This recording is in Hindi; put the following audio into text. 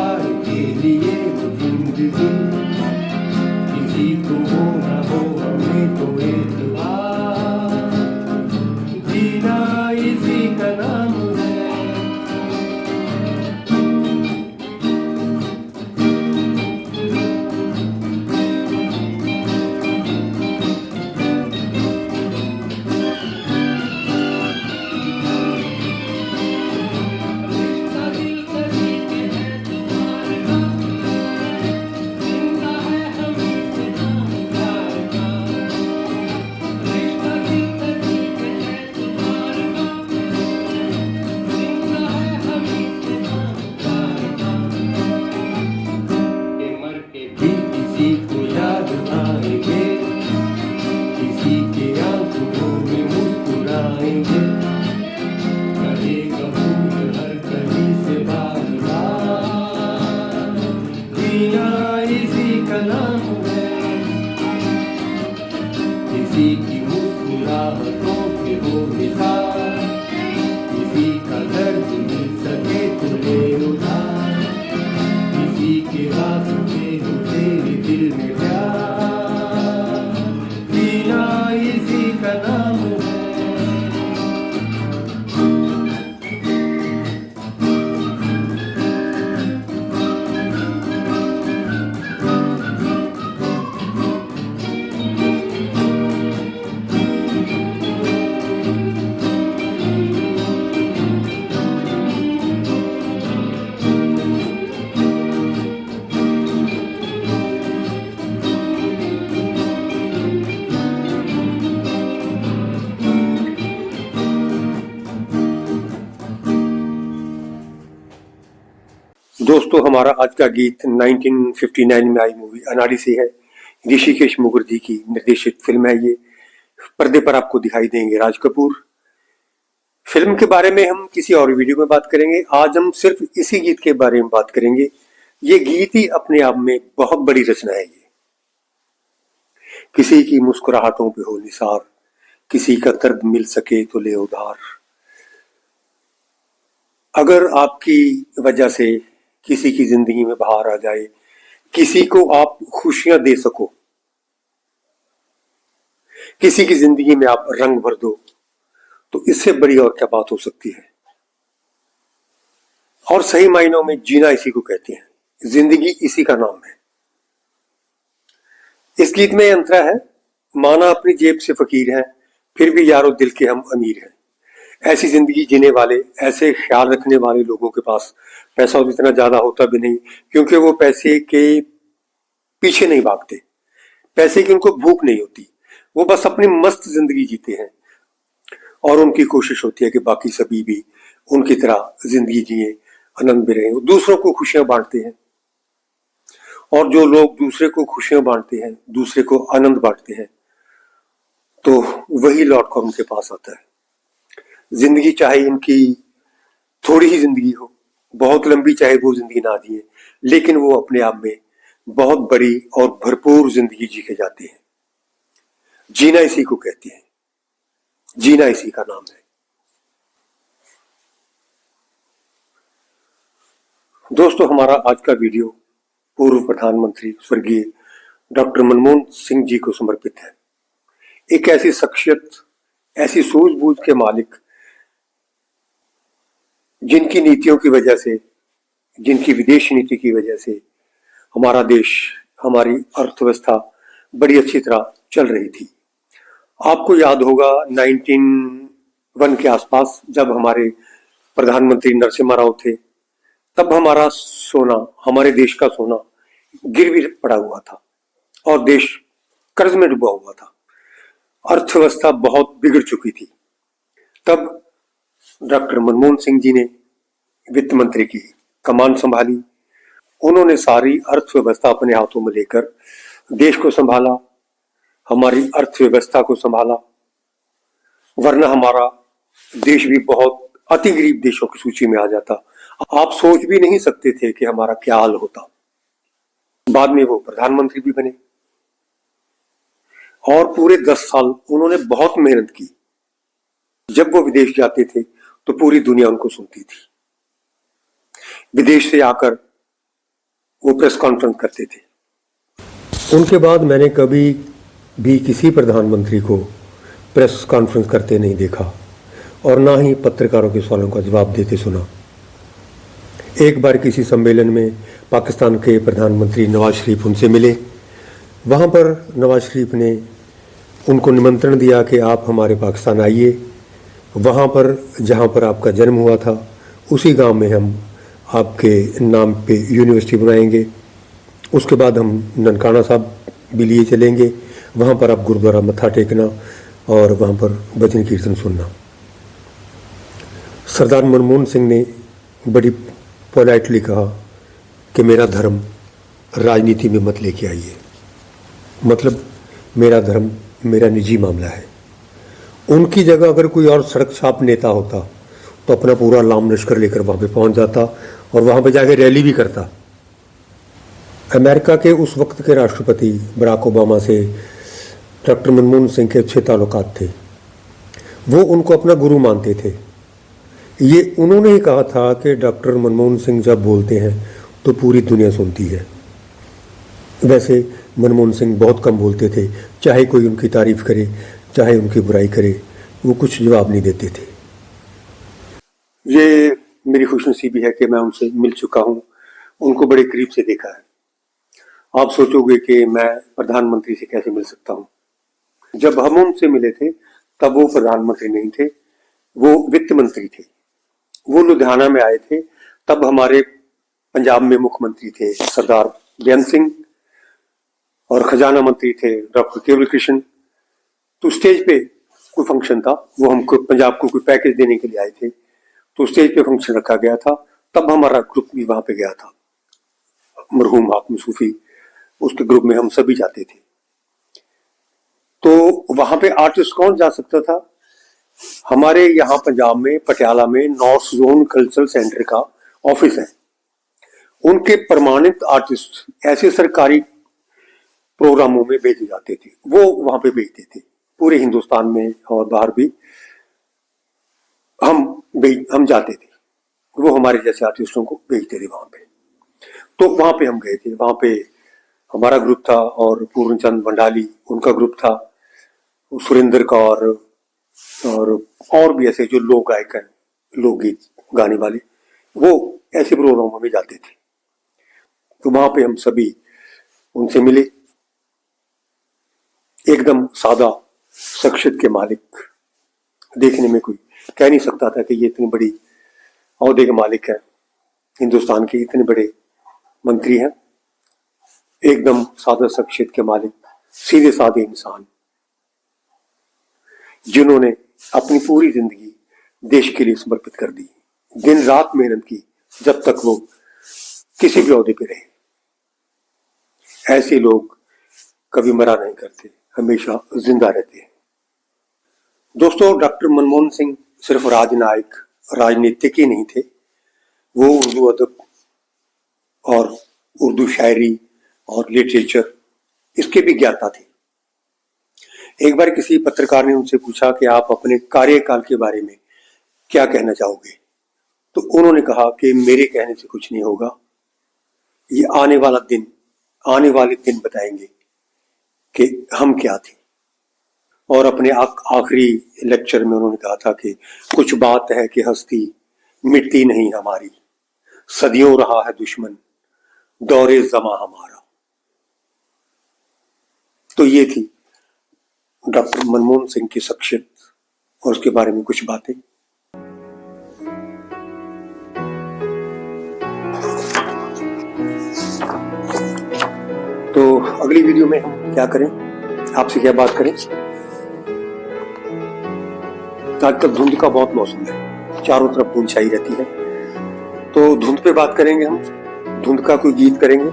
त्योहार के लिए जिंदगी, किसी को हो न हो हमें तो एतबार, जीना इसी का नाम है। किसी को याद आएंगे, किसी के आंसुओं में मुस्कुराएंगे, करेगा भूल हर कहीं से बार-बार, जीना इसी का नाम है। किसी की मुस्कुराहटों पे हो निसार, किसी का दर्द मिल सके तो ले उधार, किसी के वास्ते हो तेरे दिल में प्यार, जीना इसी का नाम है। दोस्तों, हमारा आज का गीत 1959 में आई मूवी अनाड़ी से है। ऋषिकेश मुखर्जी की निर्देशित फिल्म है ये। पर्दे पर आपको दिखाई देंगे राज कपूर। फिल्म के बारे में हम किसी और वीडियो में बात करेंगे। आज हम सिर्फ इसी गीत के बारे में बात करेंगे। ये गीत ही अपने आप में बहुत बड़ी रचना है। ये किसी की मुस्कुराहटों पे हो निसार, किसी का दर्द मिल सके तो ले उधार। अगर आपकी वजह से किसी की जिंदगी में बाहर आ जाए, किसी को आप खुशियां दे सको, किसी की जिंदगी में आप रंग भर दो, तो इससे बड़ी और क्या बात हो सकती है। और सही मायनों में जीना इसी को कहते हैं, जिंदगी इसी का नाम है। इस गीत में अंतरा है, माना अपनी जेब से फकीर है, फिर भी यारो दिल के हम अमीर हैं। ऐसी जिंदगी जीने वाले, ऐसे ख्याल रखने वाले लोगों के पास पैसा तो इतना ज्यादा होता भी नहीं, क्योंकि वो पैसे के पीछे नहीं भागते, पैसे की उनको भूख नहीं होती। वो बस अपनी मस्त जिंदगी जीते हैं और उनकी कोशिश होती है कि बाकी सभी भी उनकी तरह जिंदगी जिए, आनंद में रहें, दूसरों को खुशियां बांटते हैं। और जो लोग दूसरे को खुशियां बांटते हैं, दूसरे को आनंद बांटते हैं, तो वही लौट कर उनके पास आता है। जिंदगी चाहे इनकी थोड़ी ही जिंदगी हो, बहुत लंबी चाहे वो जिंदगी ना जिए, लेकिन वो अपने आप में बहुत बड़ी और भरपूर जिंदगी जी के जाते हैं। जीना इसी को कहते हैं, जीना इसी का नाम है। दोस्तों, हमारा आज का वीडियो पूर्व प्रधानमंत्री स्वर्गीय डॉक्टर मनमोहन सिंह जी को समर्पित है। एक ऐसी शख्सियत, ऐसी सूझबूझ के मालिक, जिनकी नीतियों की वजह से, जिनकी विदेश नीति की वजह से हमारा देश, हमारी अर्थव्यवस्था बड़ी अच्छी तरह चल रही थी। आपको याद होगा 1991 के आसपास जब हमारे प्रधानमंत्री नरसिम्हा राव थे, तब हमारा सोना, हमारे देश का सोना गिरवी पड़ा हुआ था और देश कर्ज में डूबा हुआ था। अर्थव्यवस्था बहुत बिगड़ चुकी थी। तब डॉक्टर मनमोहन सिंह जी ने वित्त मंत्री की कमान संभाली। उन्होंने सारी अर्थव्यवस्था अपने हाथों में लेकर देश को संभाला, हमारी अर्थव्यवस्था को संभाला। वरना हमारा देश भी बहुत अति गरीब देशों की सूची में आ जाता। आप सोच भी नहीं सकते थे कि हमारा क्या हाल होता। बाद में वो प्रधानमंत्री भी बने और पूरे 10 साल उन्होंने बहुत मेहनत की। जब वो विदेश जाते थे तो पूरी दुनिया उनको सुनती थी। विदेश से आकर वो प्रेस कॉन्फ्रेंस करते थे। उनके बाद मैंने कभी भी किसी प्रधानमंत्री को प्रेस कॉन्फ्रेंस करते नहीं देखा और ना ही पत्रकारों के सवालों का जवाब देते सुना। एक बार किसी सम्मेलन में पाकिस्तान के प्रधानमंत्री नवाज शरीफ उनसे मिले। वहाँ पर नवाज शरीफ ने उनको निमंत्रण दिया कि आप हमारे पाकिस्तान आइए, वहाँ पर जहाँ पर आपका जन्म हुआ था उसी गांव में हम आपके नाम पे यूनिवर्सिटी बनाएंगे। उसके बाद हम ननकाना साहब भी लिए चलेंगे, वहाँ पर आप गुरुद्वारा मत्था टेकना और वहाँ पर भजन कीर्तन सुनना। सरदार मनमोहन सिंह ने बड़ी पोलाइटली कहा कि मेरा धर्म राजनीति में मत लेके आइए, मतलब मेरा धर्म मेरा निजी मामला है। उनकी जगह अगर कोई और सड़क छाप नेता होता तो अपना पूरा लाम लश्कर लेकर वहाँ पे पहुँच जाता और वहाँ पे जाके रैली भी करता। अमेरिका के उस वक्त के राष्ट्रपति बराक ओबामा से डॉक्टर मनमोहन सिंह के अच्छे ताल्लुकात थे, वो उनको अपना गुरु मानते थे। ये उन्होंने ही कहा था कि डॉक्टर मनमोहन सिंह जब बोलते हैं तो पूरी दुनिया सुनती है। वैसे मनमोहन सिंह बहुत कम बोलते थे, चाहे कोई उनकी तारीफ करे चाहे उनकी बुराई करे, वो कुछ जवाब नहीं देते थे। ये मेरी खुशनसीबी है कि मैं उनसे मिल चुका हूँ, उनको बड़े करीब से देखा है। आप सोचोगे कि मैं प्रधानमंत्री से कैसे मिल सकता हूँ। जब हम उनसे मिले थे तब वो प्रधानमंत्री नहीं थे, वो वित्त मंत्री थे। वो लुधियाना में आए थे, तब हमारे पंजाब में मुख्यमंत्री थे सरदार बेअंत सिंह और खजाना मंत्री थे डॉक्टर केवल कृष्ण। तो स्टेज पे कोई फंक्शन था, वो हमको पंजाब को कोई पैकेज देने के लिए आए थे, तो स्टेज पे फंक्शन रखा गया था, तब हमारा ग्रुप भी वहां पे गया था। मरहूम हाकिम सूफी, उसके ग्रुप में हम सभी जाते थे। तो वहां पे आर्टिस्ट कौन जा सकता था? हमारे यहाँ पंजाब में पटियाला में नॉर्थ जोन कल्चरल सेंटर का ऑफिस है। उनके परमानेंट आर्टिस्ट ऐसे सरकारी प्रोग्रामों में भेजे जाते थे, वो वहां पे भेजते थे। पूरे हिंदुस्तान में और बाहर भी हम जाते थे, वो हमारे जैसे आर्टिस्टों को भेजते थे वहां पे। तो वहां पे हम गए थे, वहां पे हमारा ग्रुप था और पूर्णचंद भंडाली उनका ग्रुप था, सुरेंद्र कौर और भी ऐसे जो लोक गायक हैं, लोकगीत गाने वाले, वो ऐसे प्रोग्रामों में जाते थे। तो वहां पे हम सभी उनसे मिले। एकदम सादा शख्सियत के मालिक, देखने में कोई कह नहीं सकता था कि ये इतनी बड़ी ओहदे के मालिक है, हिंदुस्तान के इतने बड़े मंत्री हैं। एकदम सादा शख्सियत के मालिक, सीधे साधे इंसान, जिन्होंने अपनी पूरी जिंदगी देश के लिए समर्पित कर दी, दिन रात मेहनत की जब तक वो किसी भी ओहदे पे रहे। ऐसे लोग कभी मरा नहीं करते, हमेशा जिंदा रहते हैं। दोस्तों, डॉक्टर मनमोहन सिंह सिर्फ राजनायक राजनीतिक ही नहीं थे, वो उर्दू अदब और उर्दू शायरी और लिटरेचर इसके भी ज्ञाता थे। एक बार किसी पत्रकार ने उनसे पूछा कि आप अपने कार्यकाल के बारे में क्या कहना चाहोगे, तो उन्होंने कहा कि मेरे कहने से कुछ नहीं होगा, ये आने वाले दिन बताएंगे कि हम क्या थे। और अपने आखिरी लेक्चर में उन्होंने कहा था कि कुछ बात है कि हस्ती मिटती नहीं हमारी, सदियों रहा है दुश्मन दौरे ज़मा हमारा। तो ये थी डॉक्टर मनमोहन सिंह की शख्सियत और उसके बारे में कुछ बातें। तो अगली वीडियो में हम क्या करें, आपसे क्या बात करें। आजकल धुंध का बहुत मौसम है, चारों तरफ धुंध छाई रहती है, तो धुंध पे बात करेंगे हम। धुंध का कोई गीत करेंगे।